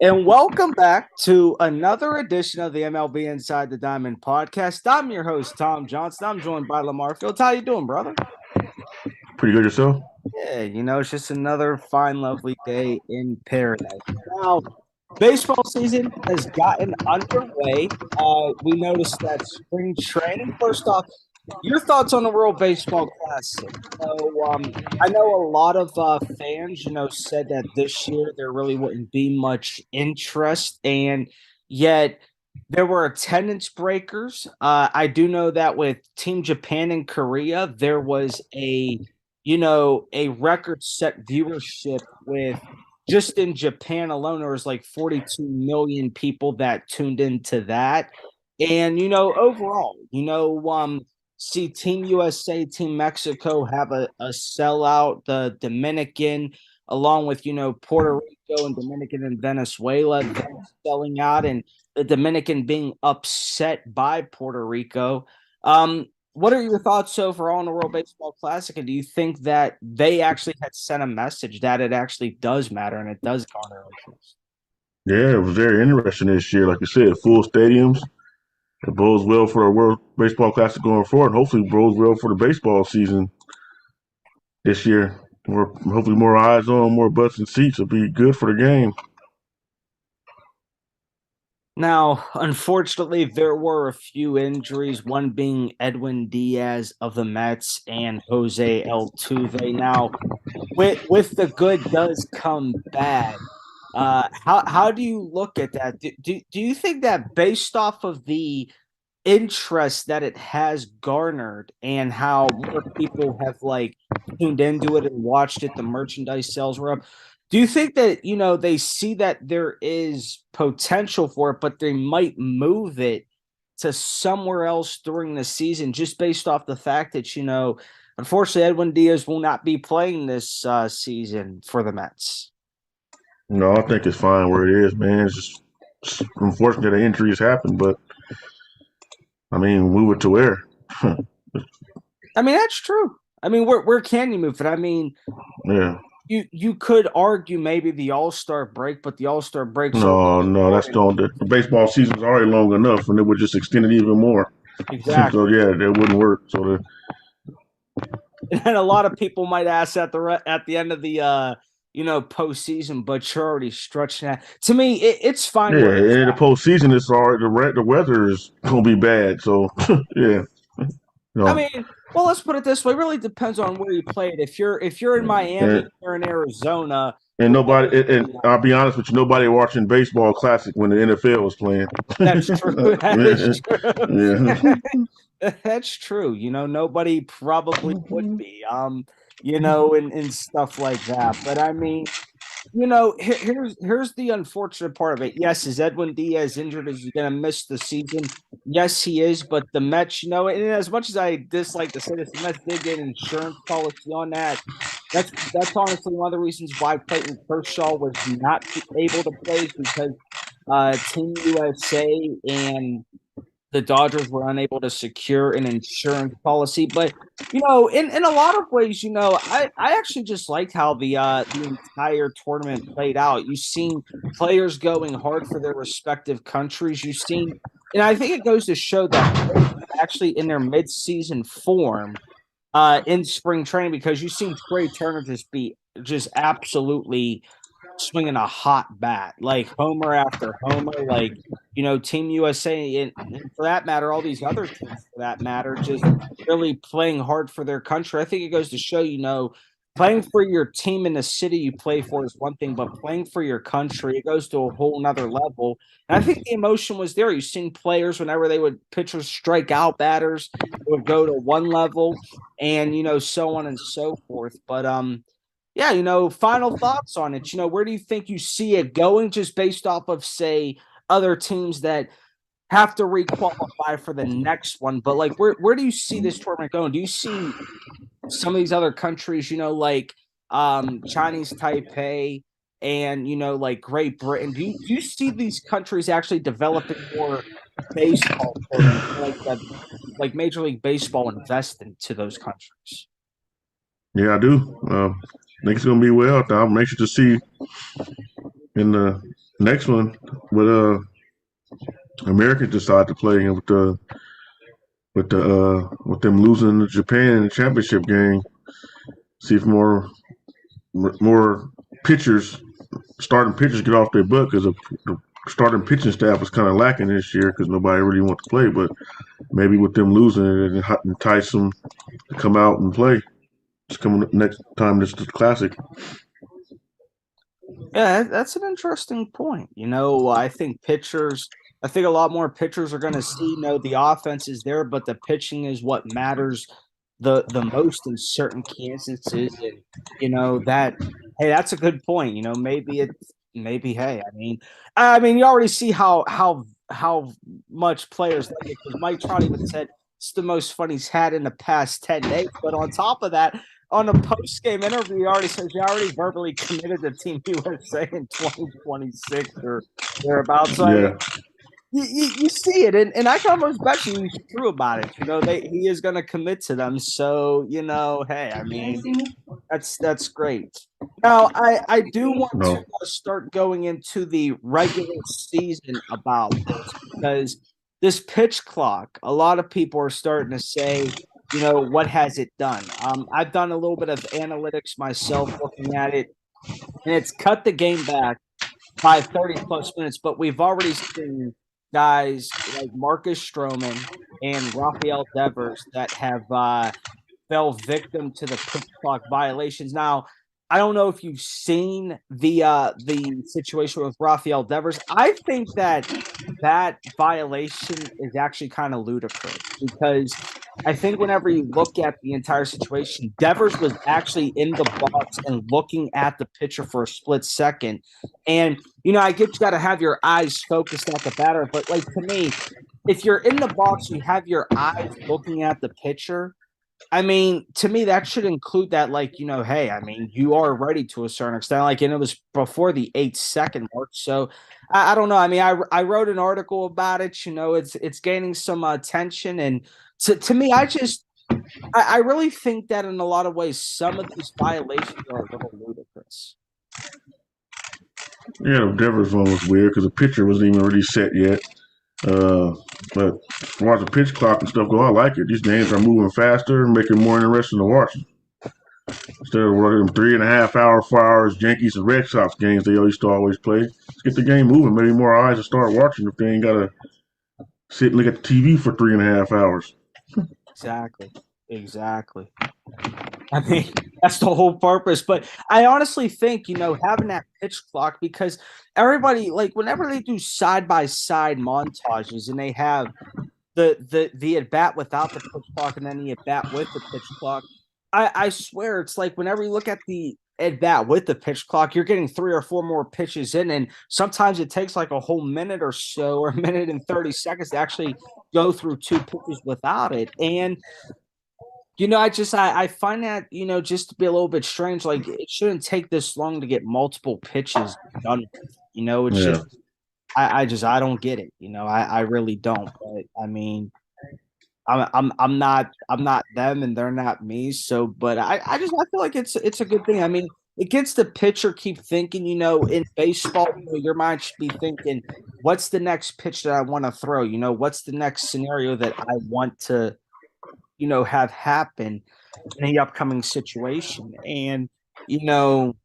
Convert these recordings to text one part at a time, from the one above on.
And welcome back to another edition of the MLB Inside the Diamond podcast. I'm your host, Tom Johnston. I'm joined by LaMarr Fields. How you doing, brother? Pretty good yourself? Yeah, it's just another fine, lovely day in paradise. Now, baseball season has gotten underway. We noticed that spring training. First off, your thoughts on the World Baseball Classic? I know a lot of fans, said that this year there really wouldn't be much interest, and yet there were attendance breakers. I do know that with Team Japan and Korea, there was a record set viewership with just in Japan alone, there was like 42 million people that tuned into that. And, overall, see Team USA, Team Mexico have a sellout. The Dominican, along with Puerto Rico and Dominican and Venezuela, selling out, and the Dominican being upset by Puerto Rico. What are your thoughts overall on the World Baseball Classic, and do you think that they actually had sent a message that it actually does matter and it does garner interest? Yeah, it was very interesting this year. Like you said, full stadiums. It bodes well for the World Baseball Classic going forward. Hopefully, bodes well for the baseball season this year. Hopefully more eyes on, more butts and seats will be good for the game. Now, unfortunately, there were a few injuries, one being Edwin Diaz of the Mets and Jose Altuve. Now, with the good does come bad. How do you look at that? Do you think that based off of the interest that it has garnered and how more people have like tuned into it and watched it, the merchandise sales were up. Do you think that they see that there is potential for it, but they might move it to somewhere else during the season just based off the fact that unfortunately Edwin Diaz will not be playing this season for the Mets? No, I think it's fine where it is, man. It's unfortunate that injuries happen, but I mean, move it to where? I mean, that's true. I mean, where can you move it? I mean, Yeah. you could argue maybe the All-Star break, but the All-Star break's already No, that's started. don't. The baseball season's already long enough, and it would just extend it even more. So Exactly. yeah, that wouldn't work. So And a lot of people might ask at the end of the postseason, but you're already stretching that. To me, it's fine yeah, where and it's in the at. postseason, it's already the weather is gonna be bad. So yeah, I no, mean, well, let's put it this way. It really depends on where you play it. If you're in Miami, and you're in Arizona, and the nobody, weather's and I'll be honest with you, nobody watching baseball classic when the NFL was playing. that's true. That is yeah, true. That's true. Nobody probably would be. And stuff like that. But I mean, here's the unfortunate part of it. Yes, is Edwin Diaz injured? Is he going to miss the season? Yes, he is. But the Mets, and as much as I dislike to say this, the Mets did get an insurance policy on that. That's honestly one of the reasons why Clayton Kershaw was not able to play is because Team USA and the Dodgers were unable to secure an insurance policy. But in a lot of ways, I actually just liked how the entire tournament played out. You've seen players going hard for their respective countries. You've seen, and I think it goes to show that players are actually in their midseason form in spring training because you've seen Trey Turner just absolutely swinging a hot bat, like homer after homer, like Team USA, and for that matter, all these other teams for that matter, just really playing hard for their country. I think it goes to show, playing for your team in the city you play for is one thing, but playing for your country, it goes to a whole nother level. And I think the emotion was there. You've seen players whenever they would pitchers strike out batters, it would go to one level, and so on and so forth. But yeah, final thoughts on it. Where do you think you see it going just based off of, say, other teams that have to requalify for the next one? But like where do you see this tournament going? Do you see some of these other countries, like Chinese Taipei and like Great Britain? Do you see these countries actually developing more baseball programs like Major League Baseball invest into those countries? yeah, I do. I think it's gonna be well. I'm anxious to see in the next one, with Americans decide to play with with them losing to Japan in the championship game. See if more pitchers, starting pitchers, get off their butt because the starting pitching staff was kind of lacking this year because nobody really wanted to play. But maybe with them losing it, it entice them to come out and play. It's coming next time. This is the classic. Yeah, that's an interesting point. I think a lot more pitchers are going to see, the offense is there, but the pitching is what matters the most in certain instances. And, that, hey, that's a good point. Maybe, hey, you already see how much players like it because Mike Trout even said it's the most fun he's had in the past 10 days. But on top of that, on a post game interview, he already says he already verbally committed to Team USA in 2026 or thereabouts. So, Yeah, you see it, and I can almost bet you he's true about it. He is going to commit to them. So, hey, that's great. Now, I do want to no, start going into the regular season about this because this pitch clock, a lot of people are starting to say, what has it done? I've done a little bit of analytics myself looking at it, and it's cut the game back by 30 plus minutes, but we've already seen guys like Marcus Stroman and Rafael Devers that have fell victim to the pitch clock violations. Now, I don't know if you've seen the situation with Rafael Devers. I think that violation is actually kind of ludicrous because I think whenever you look at the entire situation, Devers was actually in the box and looking at the pitcher for a split second. And, I get you got to have your eyes focused at the batter. But, like, to me, if you're in the box, you have your eyes looking at the pitcher. To me, that should include that, like, hey, you are ready to a certain extent. Like, and it was before the 8-second mark. So I don't know. I wrote an article about it. It's gaining some attention. And to me, I really think that in a lot of ways, some of these violations are a little ludicrous. yeah, the Devers one was weird because the pitcher wasn't even really set yet. Uh, but as far as the pitch clock and stuff go, I like it. These games are moving faster and making it more interesting to watch. Instead of working them 3.5 hour, 4 hours, Yankees and Red Sox games they used to always play. Let's get the game moving. Maybe more eyes will start watching if they ain't gotta sit and look at the TV for 3.5 hours. Exactly. Exactly. That's the whole purpose. But I honestly think, having that pitch clock because everybody, like, whenever they do side by side montages and they have the at bat without the pitch clock and then the at bat with the pitch clock, I swear it's like whenever you look at the at bat with the pitch clock, you're getting 3 or 4 more pitches in, and sometimes it takes like a whole minute or so, or a minute and 30 seconds to actually go through 2 pitches without it. And I find that, just to be a little bit strange. Like, it shouldn't take this long to get multiple pitches done with. It's Yeah, just I don't get it. I really don't. But I'm not them and they're not me. So, but I feel like it's a good thing. It gets the pitcher keep thinking. In baseball, your mind should be thinking, what's the next pitch that I want to throw? What's the next scenario that I want to have happen in the upcoming situation. And, you know,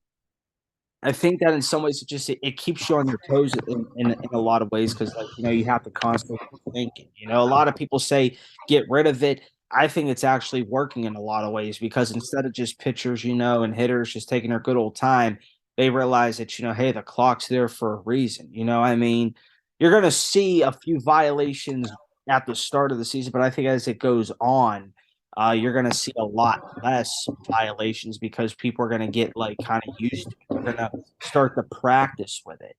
I think that in some ways it keeps you on your toes in a lot of ways because, like, you have to constantly be thinking. A lot of people say get rid of it. I think it's actually working in a lot of ways because instead of just pitchers, and hitters just taking their good old time, they realize that, hey, the clock's there for a reason. You're going to see a few violations at the start of the season, but I think as it goes on, you're going to see a lot less violations because people are going to get like kind of used to it. They're going to start to practice with it.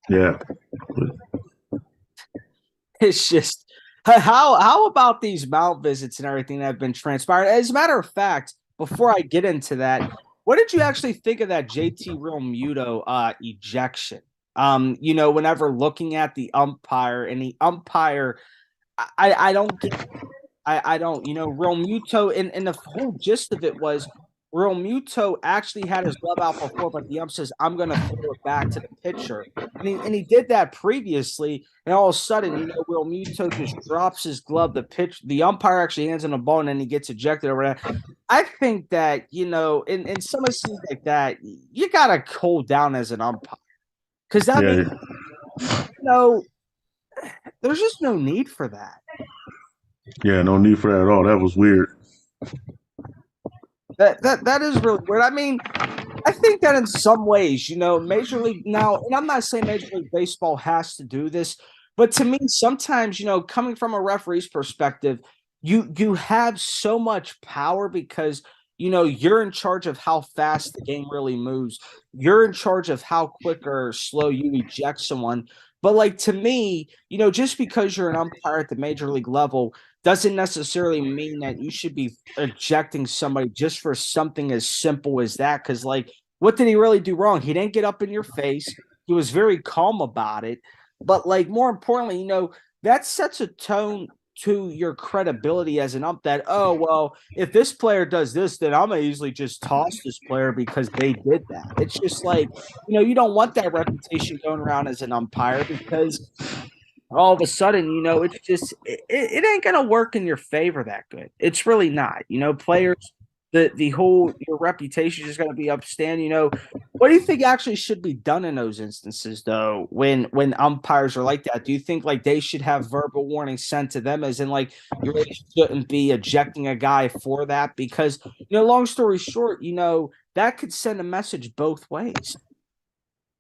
yeah. It's just how about these mount visits and everything that have been transpired? As a matter of fact, before I get into that, what did you actually think of that JT Realmuto ejection? Whenever looking at the umpire and the umpire, I don't get I don't. Realmuto and the whole gist of it was Real Muto actually had his glove out before, but the ump says, I'm going to throw it back to the pitcher. And he did that previously, and all of a sudden, Real Muto just drops his glove. The umpire actually hands him a ball, and then he gets ejected over that. I think that, in some instances like that, you got to cool down as an umpire. Because that means, Yeah, know, there's just no need for that. yeah, no need for that at all. That was weird. That is really weird. I mean, I think that in some ways, Major League now, and I'm not saying Major League Baseball has to do this, but to me, sometimes, coming from a referee's perspective, you have so much power because you're in charge of how fast the game really moves. You're in charge of how quick or slow you eject someone. But like to me, just because you're an umpire at the major league level doesn't necessarily mean that you should be ejecting somebody just for something as simple as that. Because like, what did he really do wrong? He didn't get up in your face. He was very calm about it. But like more importantly, that sets a tone to your credibility as an ump that, oh, well, if this player does this, then I'm gonna easily just toss this player because they did that. It's just like, you don't want that reputation going around as an umpire because all of a sudden, it's just it ain't gonna work in your favor that good. It's really not. Players, the whole your reputation is gonna be upstand. What do you think actually should be done in those instances though, when umpires are like that? Do you think like they should have verbal warnings sent to them as in like you really shouldn't be ejecting a guy for that? Because long story short, that could send a message both ways.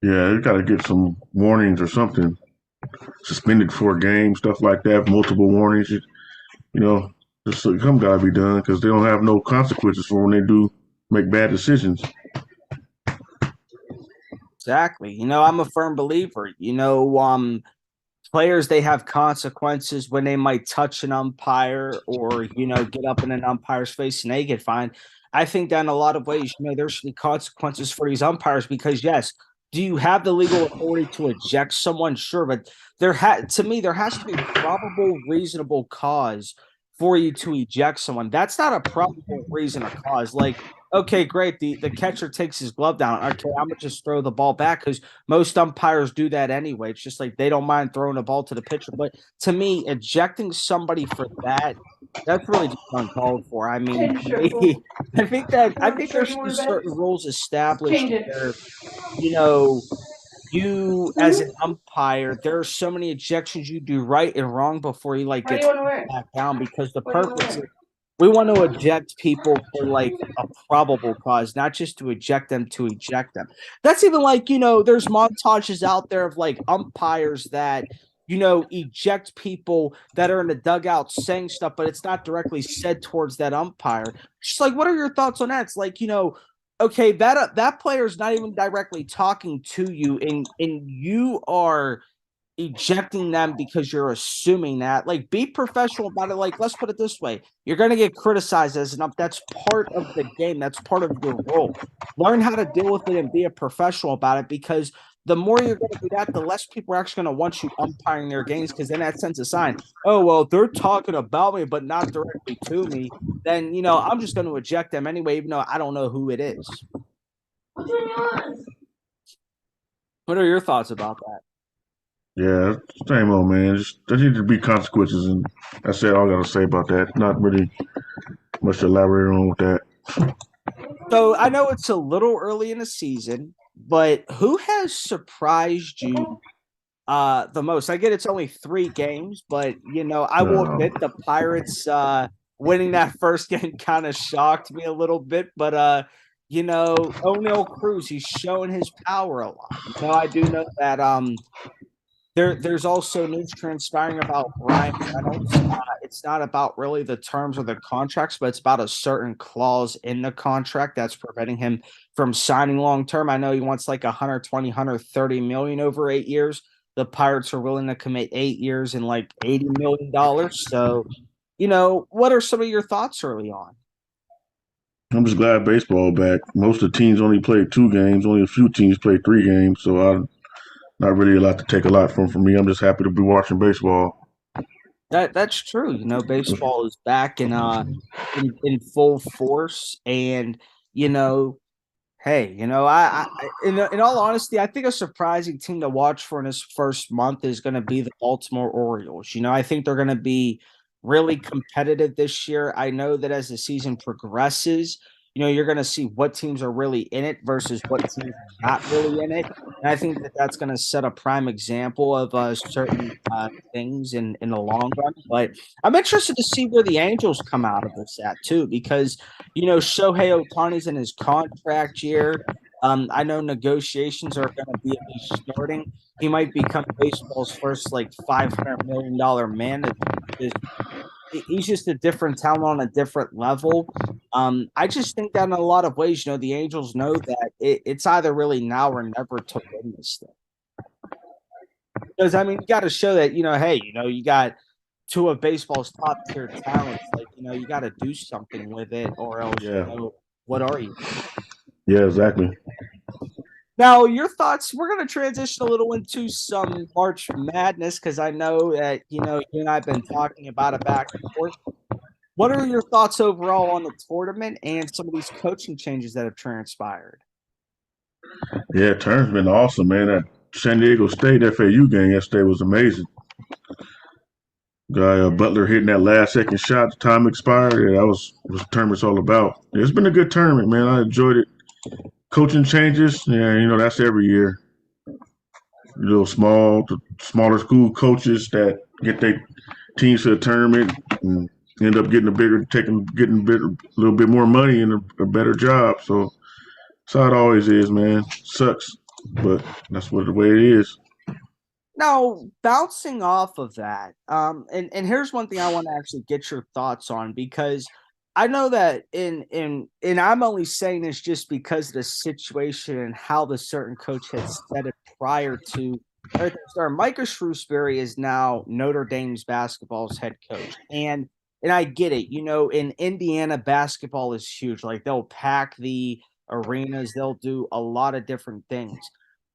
Yeah, you got to get some warnings or something. Suspended for a game, stuff like that. Multiple warnings. You know, just some got to be done because they don't have no consequences for when they do make bad decisions. Exactly. I'm a firm believer. Players they have consequences when they might touch an umpire or get up in an umpire's face and they get fined. I think that in a lot of ways, there should be consequences for these umpires because yes, do you have the legal authority to eject someone? Sure, but to me there has to be probable reasonable cause for you to eject someone. That's not a probable reason or cause. Like, okay, great, the catcher takes his glove down. Okay, I'm gonna just throw the ball back because most umpires do that anyway. It's just like they don't mind throwing the ball to the pitcher. But to me, ejecting somebody for that's really just uncalled for. I mean, Change to shirt, fool. me, I think there Shirt you should wore be to bed? certain rules established Change it. where, you know, you as an umpire, there are so many ejections you do right and wrong before you like How do get you want to wear? back down because the What do you want to purpose wear? is we want to eject people for like a probable cause, not just to eject them to eject them. That's even like, there's montages out there of like umpires that, eject people that are in the dugout saying stuff, but it's not directly said towards that umpire. Just like, what are your thoughts on that? It's like, okay, that player is not even directly talking to you, and you are ejecting them because you're assuming that. Like, be professional about it. Like, let's put it this way: you're going to get criticized as an ump. That's part of the game. That's part of your role. Learn how to deal with it and be a professional about it because the more you're going to do that, the less people are actually going to want you umpiring their games because then that sends a sign. Oh, well, they're talking about me, but not directly to me. Then, I'm just going to eject them anyway, even though I don't know who it is. What are your thoughts about that? Yeah, same old man. Just, there need to be consequences, and that's it. All I got to say about that. Not really much to elaborate on with that. So I know it's a little early in the season, but who has surprised you the most? I get it's only 3 games, but I will No, admit the Pirates winning that first game kind of shocked me a little bit, but O'Neil Cruz, he's showing his power a lot. I do know that there's also news transpiring about Ryan Reynolds. It's not about really the terms of the contracts, but it's about a certain clause in the contract that's preventing him from signing long term. I know he wants like 120, 130 million over 8 years. The Pirates are willing to commit 8 years and like $80 million. So, what are some of your thoughts early on? I'm just glad baseball back. Most of the teams only played 2 games. Only a few teams played 3 games. So not really a lot to take a lot from for me. I'm just happy to be watching baseball. That's true. Baseball is back in full force, and you know, hey, in all honesty, I think a surprising team to watch for in his first month is going to be the Baltimore Orioles. I think they're going to be really competitive this year. I know that as the season progresses, you're going to see what teams are really in it versus what teams are not really in it. And I think that that's going to set a prime example of certain things in the long run. But I'm interested to see where the Angels come out of this at too, because Shohei Ohtani's in his contract year. I know negotiations are going to be at least starting. He might become baseball's first like $500 million man. He's just a different talent on a different level. I just think that in a lot of ways, the Angels know that it's either really now or never to win this thing. Because I mean, you got to show that hey, you got two of baseball's top tier talents. Like you got to do something with it, or else Yeah, what are you? yeah, exactly. Now, your thoughts. We're going to transition a little into some March Madness because I know that you and I've been talking about it back and forth. What are your thoughts overall on the tournament and some of these coaching changes that have transpired? Yeah, Turn's been awesome, man. That San Diego State FAU game yesterday was amazing. Guy Butler hitting that last second shot, the time expired. Yeah, that was what the tournament's all about. Yeah, it's been a good tournament, man. I enjoyed it. Coaching changes, yeah, that's every year. Smaller school coaches that get their teams to the tournament and end up getting a little bit more money and a better job. So that's how it always is, man. Sucks, but that's what the way it is. Now, bouncing off of that, and here's one thing I want to actually get your thoughts on because I know that and I'm only saying this just because of the situation and how the certain coach had said it prior to everything started. Micah Shrewsbury is now Notre Dame's basketball's head coach, and I get it. In Indiana, basketball is huge. Like they'll pack the arenas, they'll do a lot of different things.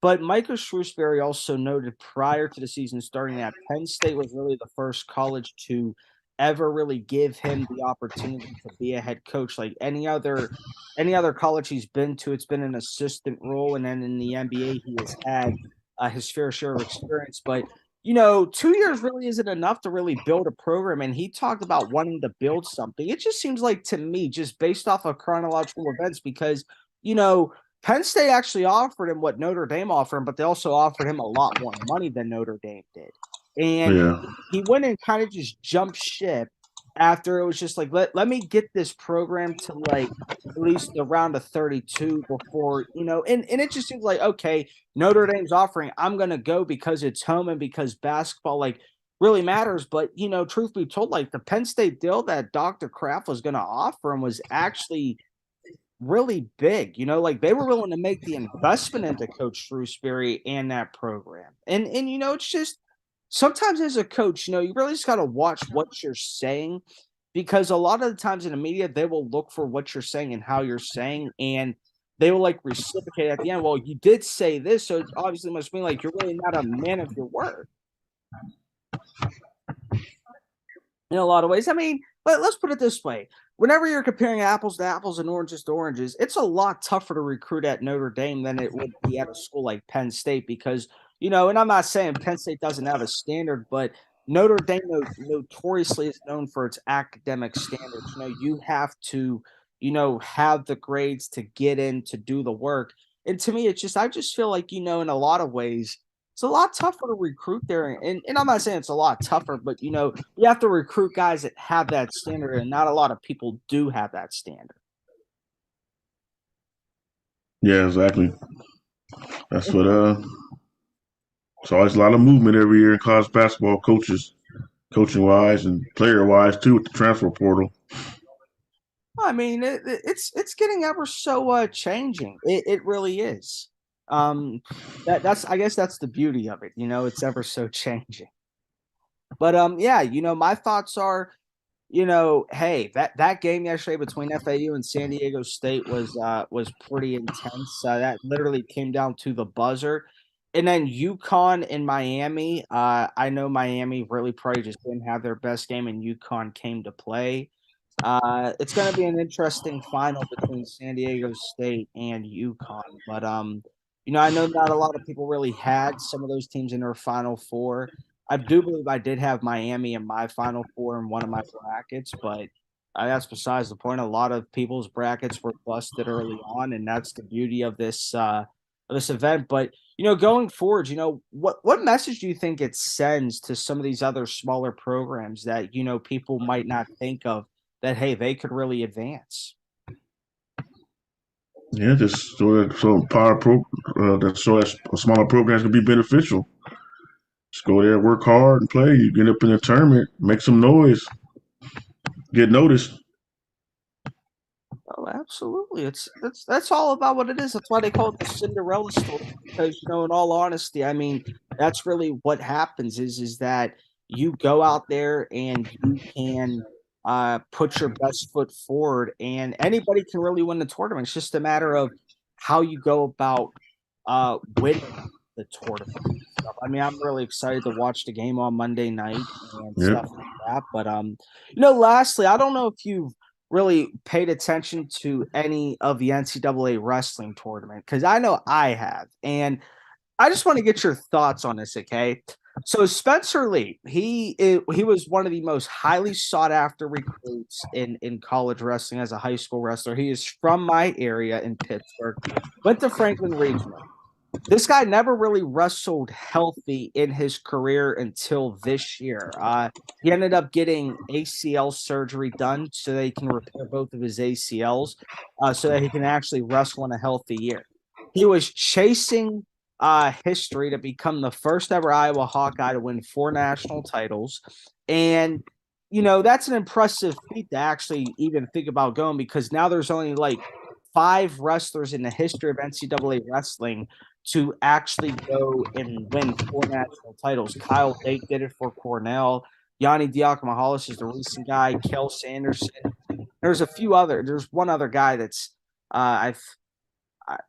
But Micah Shrewsbury also noted prior to the season starting that Penn State was really the first college to ever really give him the opportunity to be a head coach. Like any other college he's been to, it's been an assistant role, and then in the NBA he has had his fair share of experience. But 2 years really isn't enough to really build a program. And he talked about wanting to build something. It just seems like to me, just based off of chronological events, because you know Penn State actually offered him what Notre Dame offered him, but they also offered him a lot more money than Notre Dame did. And Yeah, he went and kind of just jumped ship after it was just like, let me get this program to like at least the round of 32 before, and it just seems like, okay, Notre Dame's offering, I'm going to go because it's home and because basketball like really matters. But, truth be told, like the Penn State deal that Dr. Kraft was going to offer him was actually really big. Like they were willing to make the investment into Coach Shrewsbury and that program. And it's just sometimes as a coach, you really just got to watch what you're saying because a lot of the times in the media they will look for what you're saying and how you're saying and they will like reciprocate at the end. Well, you did say this, so it obviously must mean like you're really not a man of your word in a lot of ways. I mean, let's put it this way. Whenever you're comparing apples to apples and oranges to oranges, it's a lot tougher to recruit at Notre Dame than it would be at a school like Penn State because, and I'm not saying Penn State doesn't have a standard, but Notre Dame notoriously is known for its academic standards. You have to, have the grades to get in to do the work. And to me, I just feel like, in a lot of ways, it's a lot tougher to recruit there. And I'm not saying it's a lot tougher, but you have to recruit guys that have that standard, and not a lot of people do have that standard. yeah, exactly. That's what. It's always a lot of movement every year in college basketball, coaching wise, and player wise too, with the transfer portal. I mean, it's getting ever so changing. It really is. Um, that's I guess that's the beauty of it. It's ever so changing. But yeah, my thoughts are, hey, that game yesterday between FAU and San Diego State was pretty intense. That literally came down to the buzzer. And then UConn and Miami. I know Miami really probably just didn't have their best game, and UConn came to play. It's going to be an interesting final between San Diego State and UConn. But I know not a lot of people really had some of those teams in their Final Four. I do believe I did have Miami in my Final Four in one of my brackets, but that's besides the point. A lot of people's brackets were busted early on, and that's the beauty of this event. But going forward, what message do you think it sends to some of these other smaller programs that people might not think of? That hey, they could really advance. Yeah, just so power pro that so that smaller programs can be beneficial. Just go there, work hard, and play. You get up in the tournament, make some noise, get noticed. Oh, absolutely. That's all about what it is. That's why they call it the Cinderella story. Because in all honesty, I mean, that's really what happens is that you go out there and you can put your best foot forward, and anybody can really win the tournament. It's just a matter of how you go about winning the tournament. I mean, I'm really excited to watch the game on Monday night and Yep. stuff like that. But lastly, I don't know if you've really paid attention to any of the NCAA wrestling tournament because I know I have, and I just want to get your thoughts on this. Okay, so Spencer Lee, he was one of the most highly sought after recruits in college wrestling as a high school wrestler. He is from my area in Pittsburgh, went to Franklin Regional. This guy never really wrestled healthy in his career until this year. He ended up getting ACL surgery done so that he can repair both of his ACLs, so that he can actually wrestle in a healthy year. He was chasing history to become the first ever Iowa Hawkeye to win 4 national titles. And, that's an impressive feat to actually even think about going because now there's only like 5 wrestlers in the history of NCAA wrestling to actually go and win 4 national titles. Kyle Dake did it for Cornell. Yanni Diakomahalis is the recent guy. Kel Sanderson. There's one other guy that's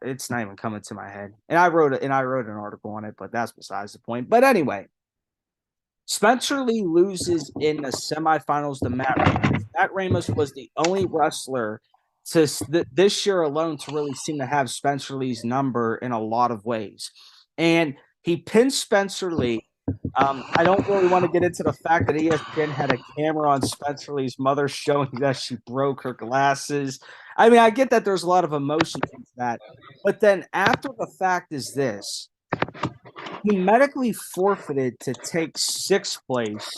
it's not even coming to my head. And I wrote an article on it, but that's besides the point. But anyway, Spencer Lee loses in the semifinals to Matt Ramos. Matt Ramos was the only wrestler this year alone to really seem to have Spencer Lee's number in a lot of ways. And he pinned Spencer Lee. I don't really want to get into the fact that ESPN had a camera on Spencer Lee's mother showing that she broke her glasses. I mean, I get that there's a lot of emotion into that. But then after the fact is this, he medically forfeited to take 6th place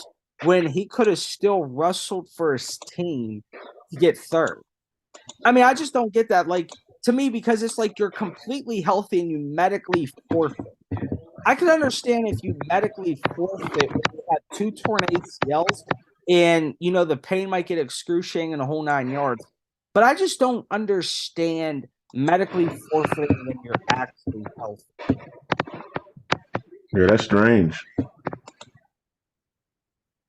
when he could have still wrestled for his team to get 3rd. I mean, I just don't get that. Like, to me, because it's like you're completely healthy and you medically forfeit. I can understand if you medically forfeit when you have 2 torn ACLs and, the pain might get excruciating in the whole 9 yards. But I just don't understand medically forfeiting when you're actually healthy. Yeah, that's strange.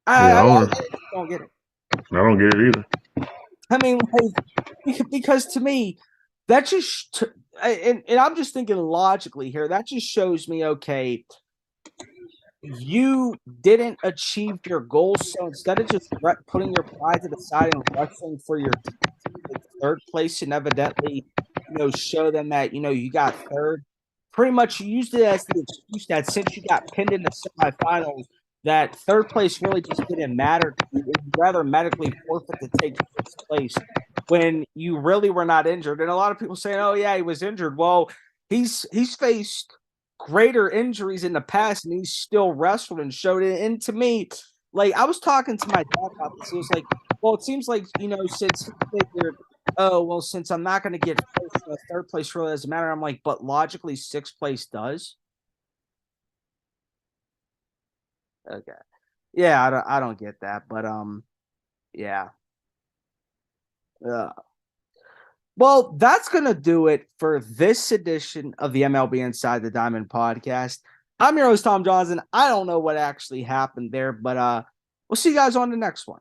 I don't get it. I don't get it either. I mean, because to me, that just and I'm just thinking logically here. That just shows me, okay, you didn't achieve your goals. So instead of just putting your pride to the side and wrestling for your team to get 3rd place and evidently, show them that you got 3rd. Pretty much, you used it as the excuse that since you got pinned in the semifinals, that 3rd place really just didn't matter to you. You'd rather medically forfeit to take 6th place when you really were not injured. And a lot of people saying, "Oh yeah, he was injured." Well, he's faced greater injuries in the past, and he's still wrestled and showed it. And to me, like I was talking to my dad about this, he was like, "Well, it seems like since he figured." Oh, well, since I'm not going to get 3rd place really doesn't matter. I'm like, but logically 6th place does. Okay. Yeah, I don't get that, but yeah. Well, that's going to do it for this edition of the MLB Inside the Diamond podcast. I'm your host, Tom Johnston. I don't know what actually happened there, but we'll see you guys on the next one.